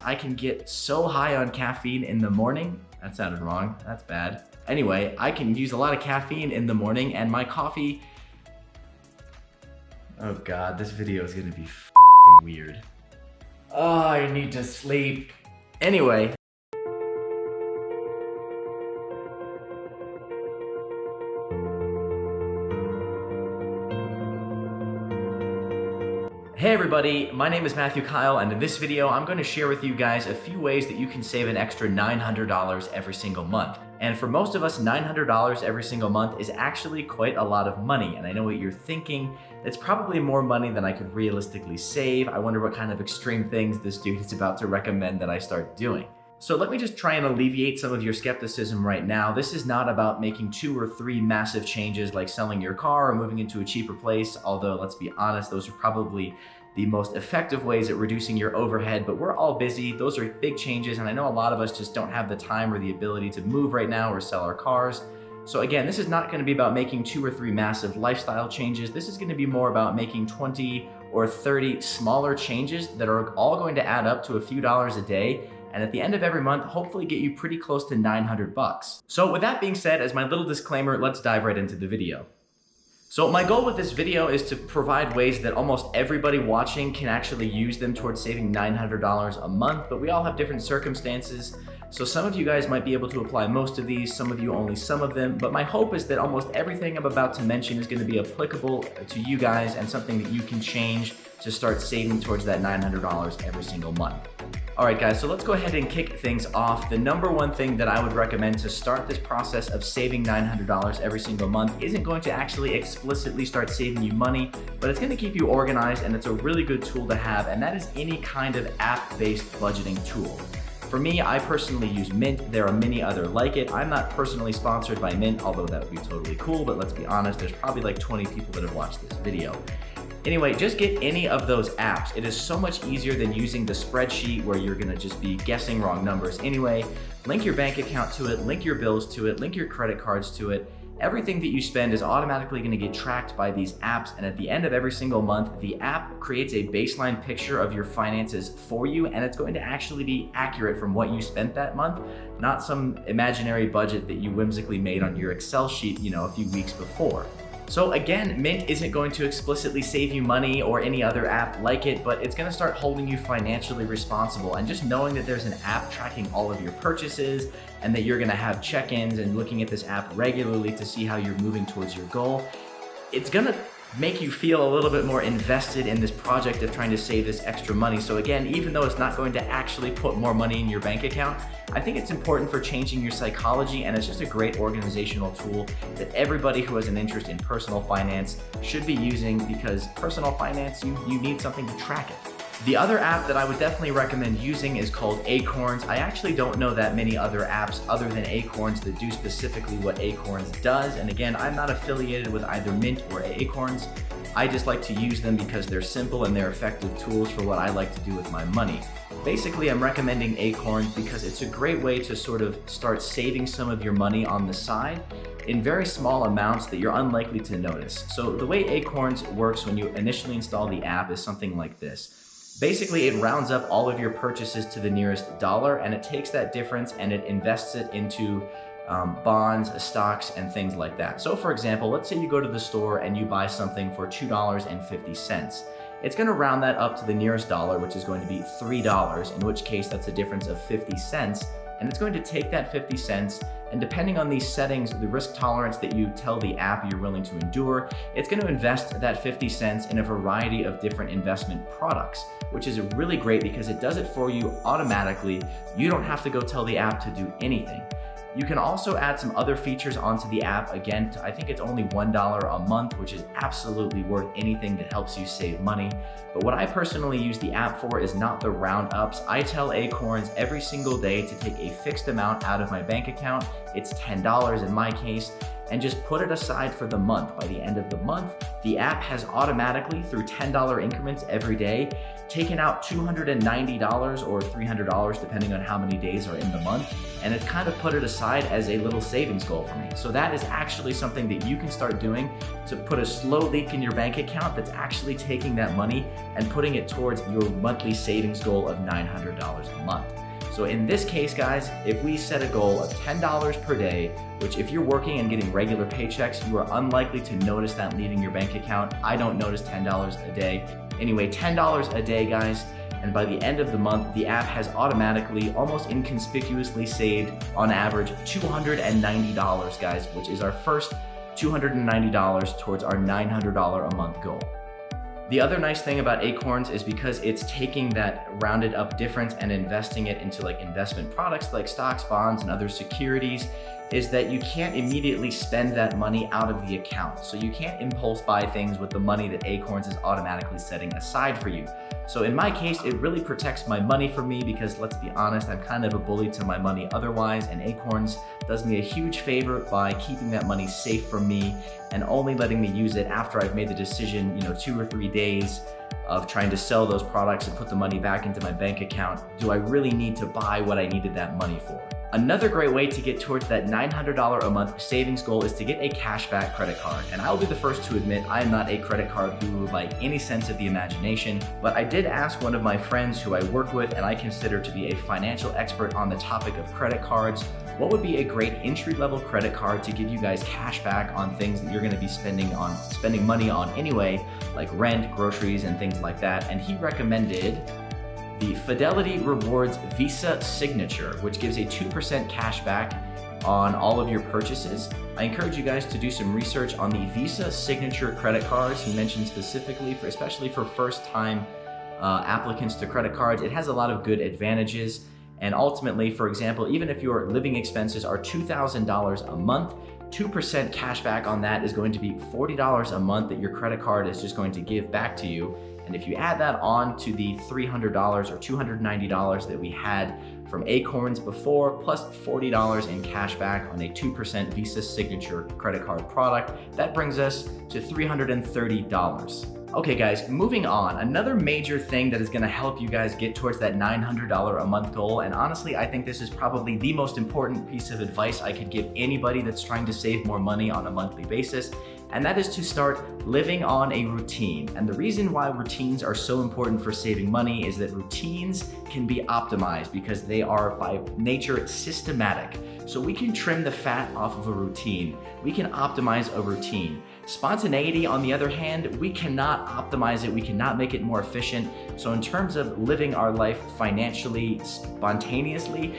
I can get so high on caffeine in the morning. That sounded wrong, that's bad. Anyway, I can use a lot of caffeine in the morning and my coffee... Oh God, this video is gonna be f***ing weird. Oh, I need to sleep. Anyway. Hey everybody, my name is Matthew Kyle, and in this video I'm going to share with you guys a few ways that you can save an extra $900 every single month. And for most of us, $900 every single month is actually quite a lot of money. And I know what you're thinking, it's probably more money than I could realistically save. I wonder what kind of extreme things this dude is about to recommend that I start doing. So let me just try and alleviate some of your skepticism right now. This is not about making 2 or 3 massive changes like selling your car or moving into a cheaper place, although let's be honest, those are probably the most effective ways at reducing your overhead, but we're all busy. Those are big changes, and I know a lot of us just don't have the time or the ability to move right now or sell our cars. So again, this is not going to be about making 2 or 3 massive lifestyle changes. This is going to be more about making 20 or 30 smaller changes that are all going to add up to a few dollars a day, and at the end of every month, hopefully get you pretty close to 900 bucks. So with that being said, as my little disclaimer, let's dive right into the video. So my goal with this video is to provide ways that almost everybody watching can actually use them towards saving $900 a month, but we all have different circumstances. So some of you guys might be able to apply most of these, some of you only some of them, but my hope is that almost everything I'm about to mention is going to be applicable to you guys and something that you can change to start saving towards that $900 every single month. All right, guys, so let's go ahead and kick things off. The number one thing that I would recommend to start this process of saving $900 every single month isn't going to actually explicitly start saving you money, but it's going to keep you organized, and it's a really good tool to have, and that is any kind of app-based budgeting tool. For me, I personally use Mint. There are many other like it. I'm not personally sponsored by Mint, although that would be totally cool, but let's be honest, there's probably like 20 people that have watched this video. Anyway, just get any of those apps. It is so much easier than using the spreadsheet where you're gonna just be guessing wrong numbers anyway. Link your bank account to it, link your bills to it, link your credit cards to it. Everything that you spend is automatically gonna get tracked by these apps, and at the end of every single month, the app creates a baseline picture of your finances for you, and it's going to actually be accurate from what you spent that month, not some imaginary budget that you whimsically made on your Excel sheet, a few weeks before. So again, Mint isn't going to explicitly save you money or any other app like it, but it's going to start holding you financially responsible. And just knowing that there's an app tracking all of your purchases and that you're going to have check-ins and looking at this app regularly to see how you're moving towards your goal, it's going to make you feel a little bit more invested in this project of trying to save this extra money. So again, even though it's not going to actually put more money in your bank account, I think it's important for changing your psychology, and it's just a great organizational tool that everybody who has an interest in personal finance should be using, because personal finance, you need something to track it. The other app that I would definitely recommend using is called Acorns. I actually don't know that many other apps other than Acorns that do specifically what Acorns does. And again, I'm not affiliated with either Mint or Acorns. I just like to use them because they're simple and they're effective tools for what I like to do with my money. Basically, I'm recommending Acorns because it's a great way to sort of start saving some of your money on the side in very small amounts that you're unlikely to notice. So the way Acorns works when you initially install the app is something like this. Basically, it rounds up all of your purchases to the nearest dollar, and it takes that difference and it invests it into bonds, stocks, and things like that. So for example, let's say you go to the store and you buy something for $2.50. It's going to round that up to the nearest dollar, which is going to be $3, in which case that's a difference of 50 cents. And it's going to take that 50 cents, and depending on these settings, the risk tolerance that you tell the app you're willing to endure, it's going to invest that 50 cents in a variety of different investment products, which is really great because it does it for you automatically. You don't have to go tell the app to do anything. You can also add some other features onto the app. Again, I think it's only $1 a month, which is absolutely worth anything that helps you save money. But what I personally use the app for is not the roundups. I tell Acorns every single day to take a fixed amount out of my bank account. It's $10 in my case, and just put it aside for the month. By the end of the month, the app has automatically, through $10 increments every day, taken out $290 or $300 depending on how many days are in the month, and it's kind of put it aside as a little savings goal for me. So that is actually something that you can start doing to put a slow leak in your bank account that's actually taking that money and putting it towards your monthly savings goal of $900 a month. So in this case, guys, if we set a goal of $10 per day, which if you're working and getting regular paychecks, you are unlikely to notice that leaving your bank account. I don't notice $10 a day. Anyway, $10 a day, guys, and by the end of the month, the app has automatically, almost inconspicuously saved, on average, $290, guys, which is our first $290 towards our $900 a month goal. The other nice thing about Acorns is because it's taking that rounded up difference and investing it into like investment products like stocks, bonds, and other securities, is that you can't immediately spend that money out of the account. So you can't impulse buy things with the money that Acorns is automatically setting aside for you. So in my case, it really protects my money for me because, let's be honest, I'm kind of a bully to my money otherwise, and Acorns does me a huge favor by keeping that money safe for me and only letting me use it after I've made the decision, 2 or 3 days of trying to sell those products and put the money back into my bank account. Do I really need to buy what I needed that money for? Another great way to get towards that $900 a month savings goal is to get a cashback credit card. And I'll be the first to admit I am not a credit card guru by any sense of the imagination, but I did ask one of my friends who I work with and I consider to be a financial expert on the topic of credit cards, what would be a great entry-level credit card to give you guys cash back on things that you're going to be spending money on anyway, like rent, groceries, and things like that. And he recommended the Fidelity Rewards Visa Signature, which gives a 2% cash back on all of your purchases. I encourage you guys to do some research on the Visa Signature credit cards. He mentioned specifically, especially for first-time applicants to credit cards, it has a lot of good advantages. And ultimately, for example, even if your living expenses are $2,000 a month, 2% cash back on that is going to be $40 a month that your credit card is just going to give back to you. And if you add that on to the $300 or $290 that we had from Acorns before, plus $40 in cash back on a 2% Visa Signature credit card product, that brings us to $330. Okay guys, moving on. Another major thing that is gonna help you guys get towards that $900 a month goal, and honestly, I think this is probably the most important piece of advice I could give anybody that's trying to save more money on a monthly basis, and that is to start living on a routine. And the reason why routines are so important for saving money is that routines can be optimized because they are by nature systematic. So we can trim the fat off of a routine. We can optimize a routine. Spontaneity, on the other hand, we cannot optimize it. We cannot make it more efficient. So in terms of living our life financially, spontaneously,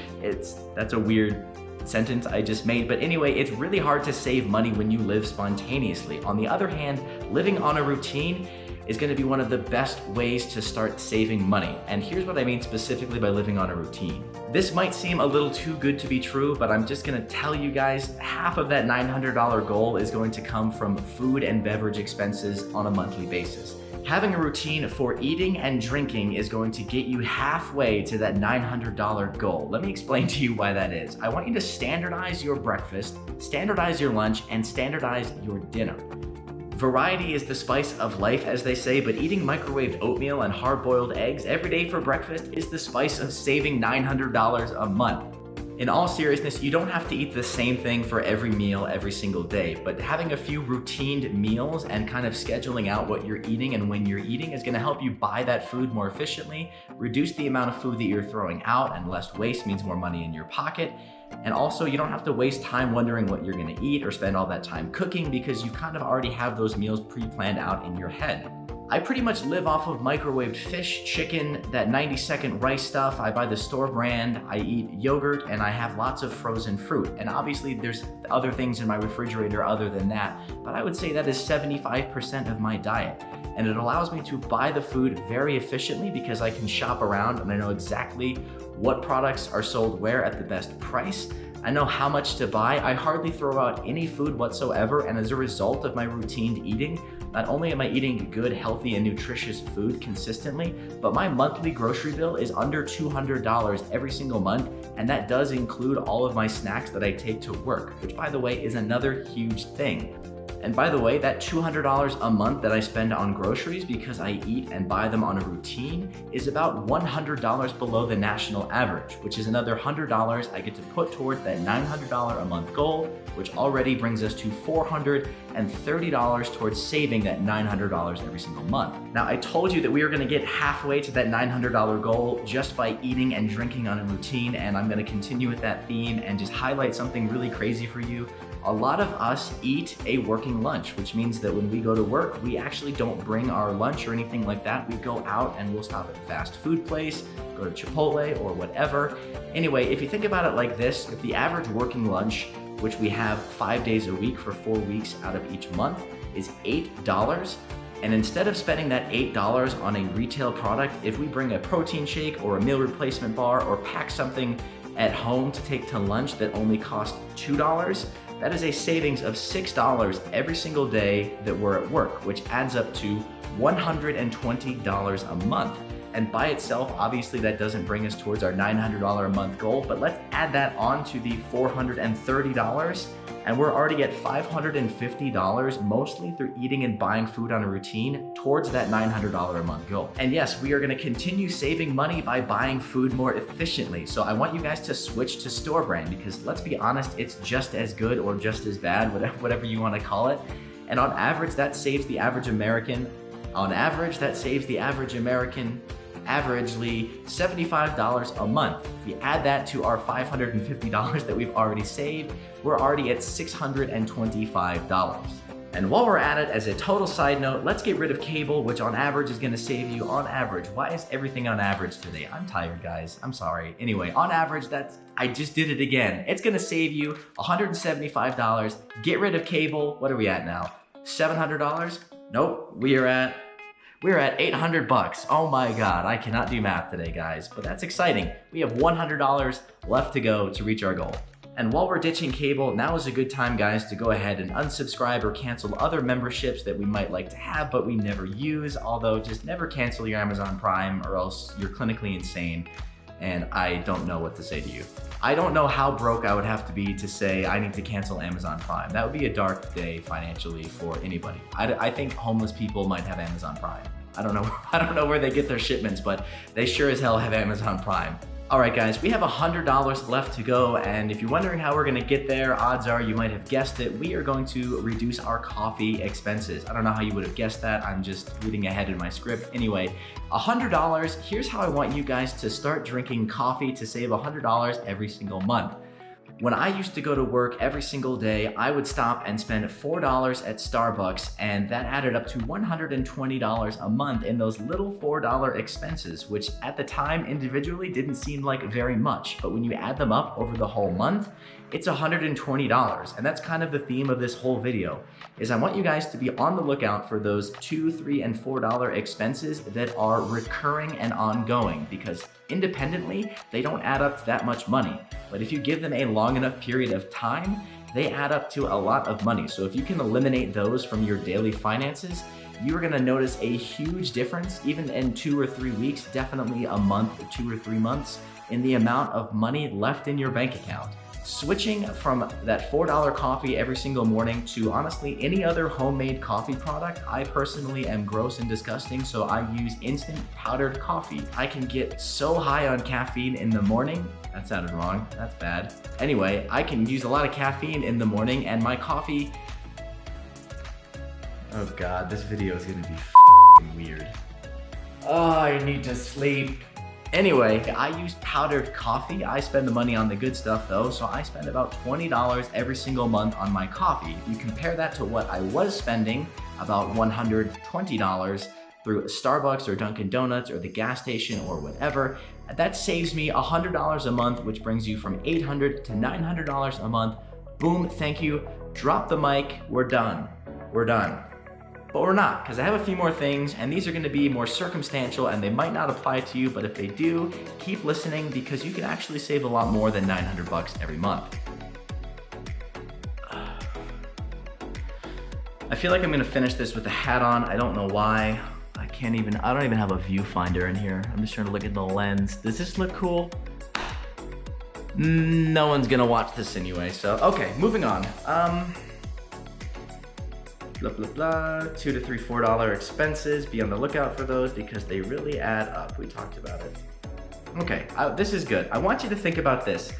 that's a weird sentence I just made, but anyway, it's really hard to save money when you live spontaneously. On the other hand, living on a routine is going to be one of the best ways to start saving money. And here's what I mean specifically by living on a routine. This might seem a little too good to be true, but I'm just going to tell you guys, half of that $900 goal is going to come from food and beverage expenses on a monthly basis. Having a routine for eating and drinking is going to get you halfway to that $900 goal. Let me explain to you why that is. I want you to standardize your breakfast, standardize your lunch, and standardize your dinner. Variety is the spice of life, as they say, but eating microwaved oatmeal and hard-boiled eggs every day for breakfast is the spice of saving $900 a month. In all seriousness, you don't have to eat the same thing for every meal every single day, but having a few routined meals and kind of scheduling out what you're eating and when you're eating is gonna help you buy that food more efficiently, reduce the amount of food that you're throwing out, and less waste means more money in your pocket. And also, you don't have to waste time wondering what you're gonna eat or spend all that time cooking because you kind of already have those meals pre-planned out in your head. I pretty much live off of microwaved fish, chicken, that 90-second rice stuff. I buy the store brand, I eat yogurt, and I have lots of frozen fruit. And obviously there's other things in my refrigerator other than that, but I would say that is 75% of my diet. And it allows me to buy the food very efficiently because I can shop around and I know exactly what products are sold where at the best price. I know how much to buy. I hardly throw out any food whatsoever, and as a result of my routine eating, not only am I eating good, healthy, and nutritious food consistently, but my monthly grocery bill is under $200 every single month, and that does include all of my snacks that I take to work, which, by the way, is another huge thing. And by the way, that $200 a month that I spend on groceries because I eat and buy them on a routine is about $100 below the national average, which is another $100 I get to put towards that $900 a month goal, which already brings us to $430 towards saving that $900 every single month. Now, I told you that we were gonna get halfway to that $900 goal just by eating and drinking on a routine, and I'm gonna continue with that theme and just highlight something really crazy for you. A lot of us eat a working lunch, which means that when we go to work, we actually don't bring our lunch or anything like that. We go out and we'll stop at a fast food place, go to Chipotle or whatever. Anyway, if you think about it like this, if the average working lunch, which we have 5 days a week for 4 weeks out of each month, is $8, and instead of spending that $8 on a retail product, if we bring a protein shake or a meal replacement bar or pack something at home to take to lunch that only costs $2, that is a savings of $6 every single day that we're at work, which adds up to $120 a month. And by itself, obviously that doesn't bring us towards our $900 a month goal, but let's add that on to the $430, and we're already at $550, mostly through eating and buying food on a routine, towards that $900 a month goal. And yes, we are gonna continue saving money by buying food more efficiently. So I want you guys to switch to store brand, because let's be honest, it's just as good or just as bad, whatever you wanna call it. And on average, that saves the average American, averagely $75 a month. If we add that to our $550 that we've already saved, we're already at $625. And while we're at it, as a total side note, let's get rid of cable, which on average is gonna save you, on average, why is everything on average today? I'm tired, guys, I'm sorry. Anyway, on average, I just did it again. It's gonna save you $175. Get rid of cable, what are we at now? $700? Nope, we're at 800 bucks. Oh my God, I cannot do math today, guys, but that's exciting. We have $100 left to go to reach our goal. And while we're ditching cable, now is a good time, guys, to go ahead and unsubscribe or cancel other memberships that we might like to have, but we never use. Although, just never cancel your Amazon Prime or else you're clinically insane, and I don't know what to say to you. I don't know how broke I would have to be to say I need to cancel Amazon Prime. That would be a dark day financially for anybody. I think homeless people might have Amazon Prime. I don't know where they get their shipments, but they sure as hell have Amazon Prime. All right, guys, we have $100 left to go, and if you're wondering how we're gonna get there, odds are you might have guessed it. We are going to reduce our coffee expenses. I don't know how you would have guessed that. I'm just reading ahead in my script. Anyway, $100, here's how I want you guys to start drinking coffee to save $100 every single month. When I used to go to work every single day, I would stop and spend $4 at Starbucks, and that added up to $120 a month in those little $4 expenses, which at the time individually didn't seem like very much, but when you add them up over the whole month, it's $120. And that's kind of the theme of this whole video, is I want you guys to be on the lookout for those $2, $3, and $4 expenses that are recurring and ongoing, because independently, they don't add up to that much money. But if you give them a long enough period of time, they add up to a lot of money. So if you can eliminate those from your daily finances, you are gonna notice a huge difference, even in 2 or 3 weeks, definitely a month, 2 or 3 months, in the amount of money left in your bank account. Switching from that $4 coffee every single morning to honestly any other homemade coffee product, I personally am gross and disgusting, so I use instant powdered coffee. I can get so high on caffeine in the morning. That sounded wrong, that's bad. Anyway, I can use a lot of caffeine in the morning, and my coffee... Oh God, this video is gonna be f***ing weird. Oh, I need to sleep. Anyway, I use powdered coffee. I spend the money on the good stuff though, so I spend about $20 every single month on my coffee. If you compare that to what I was spending, about $120 through Starbucks or Dunkin' Donuts or the gas station or whatever, that saves me $100 a month, which brings you from $800 to $900 a month. Boom, thank you. Drop the mic, we're done. We're done. But we're not, because I have a few more things, and these are gonna be more circumstantial and they might not apply to you, but if they do, keep listening because you can actually save a lot more than 900 bucks every month. I feel like I'm gonna finish this with a hat on. I don't know why. I don't even have a viewfinder in here. I'm just trying to look at the lens. Does this look cool? No one's gonna watch this anyway, so okay, moving on. blah, blah, blah, $2 to $3, $4 expenses. Be on the lookout for those because they really add up. We talked about it. Okay, this is good. I want you to think about this.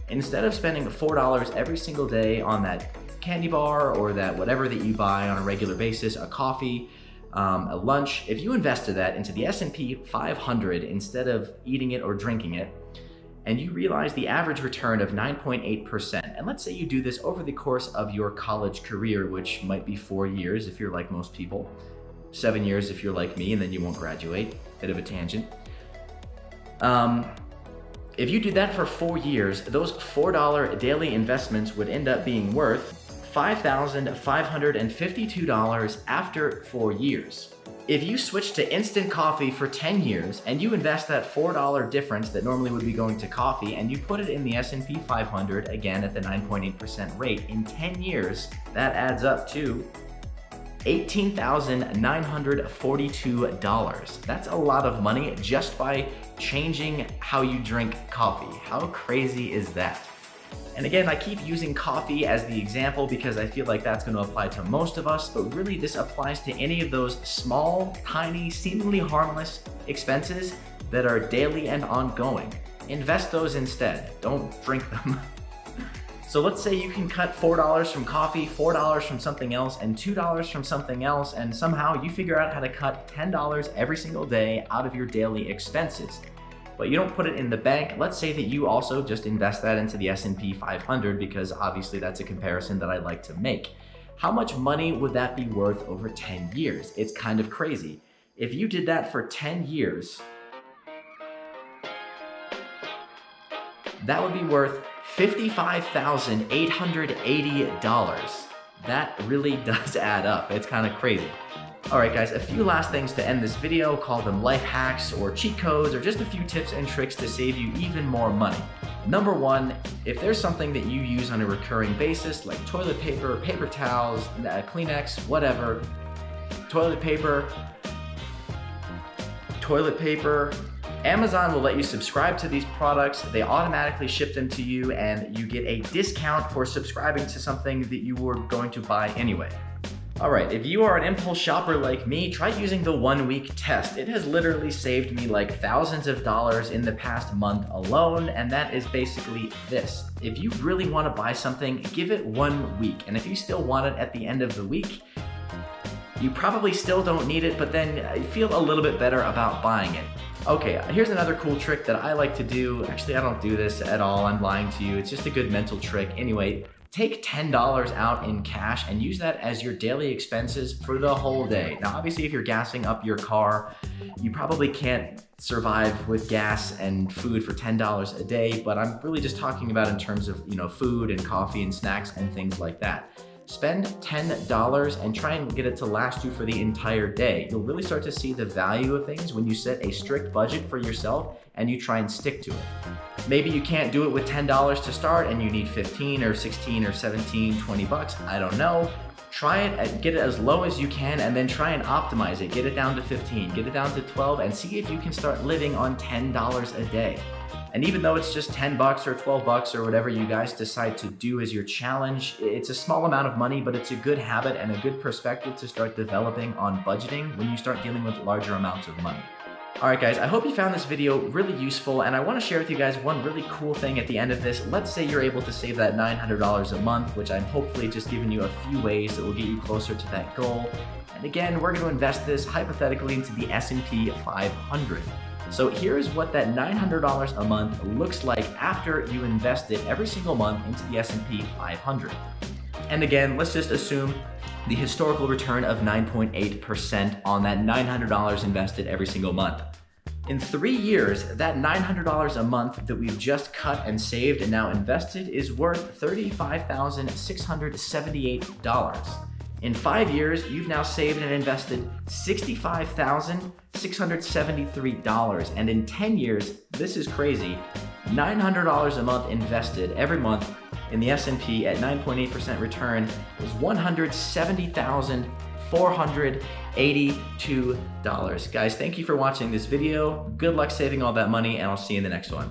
Instead of spending $4 every single day on that candy bar or that whatever that you buy on a regular basis, a coffee, a lunch, if you invested that into the S&P 500 instead of eating it or drinking it, and you realize the average return of 9.8%, and let's say you do this over the course of your college career, which might be 4 years if you're like most people, 7 years if you're like me, and then you won't graduate. Bit of a tangent. If you did that for 4 years, those $4 daily investments would end up being worth $5,552 after 4 years. If you switch to instant coffee for 10 years and you invest that $4 difference that normally would be going to coffee and you put it in the S&P 500, again at the 9.8% rate, in 10 years, that adds up to $18,942. That's a lot of money just by changing how you drink coffee. How crazy is that? And again, I keep using coffee as the example because I feel like that's going to apply to most of us, but really this applies to any of those small, tiny, seemingly harmless expenses that are daily and ongoing. Invest those instead. Don't drink them. So let's say you can cut $4 from coffee, $4 from something else, and $2 from something else, and somehow you figure out how to cut $10 every single day out of your daily expenses. But you don't put it in the bank. Let's say that you also just invest that into the S&P 500 because obviously that's a comparison that I like to make. How much money would that be worth over 10 years? It's kind of crazy. If you did that for 10 years, that would be worth $55,880. That really does add up. It's kind of crazy. All right, guys, a few last things to end this video. Call them life hacks or cheat codes or just a few tips and tricks to save you even more money. Number one, if there's something that you use on a recurring basis, like toilet paper, paper towels, Kleenex, whatever, toilet paper, Amazon will let you subscribe to these products. They automatically ship them to you and you get a discount for subscribing to something that you were going to buy anyway. All right, if you are an impulse shopper like me, try using the 1-week test. It has literally saved me like thousands of dollars in the past month alone, and that is basically this. If you really want to buy something, give it 1 week, and if you still want it at the end of the week, you probably still don't need it, but then feel a little bit better about buying it. Okay, here's another cool trick that I like to do. Actually, I don't do this at all. I'm lying to you. It's just a good mental trick. Anyway, take $10 out in cash and use that as your daily expenses for the whole day. Now, obviously, if you're gassing up your car, you probably can't survive with gas and food for $10 a day, but I'm really just talking about in terms of, food and coffee and snacks and things like that. Spend $10 and try and get it to last you for the entire day. You'll really start to see the value of things when you set a strict budget for yourself and you try and stick to it. Maybe you can't do it with $10 to start and you need 15 or 16 or 17, 20 bucks. I don't know. Try it and get it as low as you can and then try and optimize it. Get it down to 15, get it down to 12 and see if you can start living on $10 a day. And even though it's just 10 bucks or 12 bucks or whatever you guys decide to do as your challenge, it's a small amount of money, but it's a good habit and a good perspective to start developing on budgeting when you start dealing with larger amounts of money. All right, guys, I hope you found this video really useful, and I want to share with you guys one really cool thing at the end of this. Let's say you're able to save that $900 a month, which I'm hopefully just giving you a few ways that will get you closer to that goal. And again, we're going to invest this hypothetically into the S&P 500. So here's what that $900 a month looks like after you invest it every single month into the S&P 500. And again, let's just assume the historical return of 9.8% on that $900 invested every single month. In 3 years, that $900 a month that we've just cut and saved and now invested is worth $35,678. In 5 years, you've now saved and invested $65,673. And in 10 years, this is crazy, $900 a month invested every month in the S&P at 9.8% return is $170,482. Guys, thank you for watching this video. Good luck saving all that money, and I'll see you in the next one.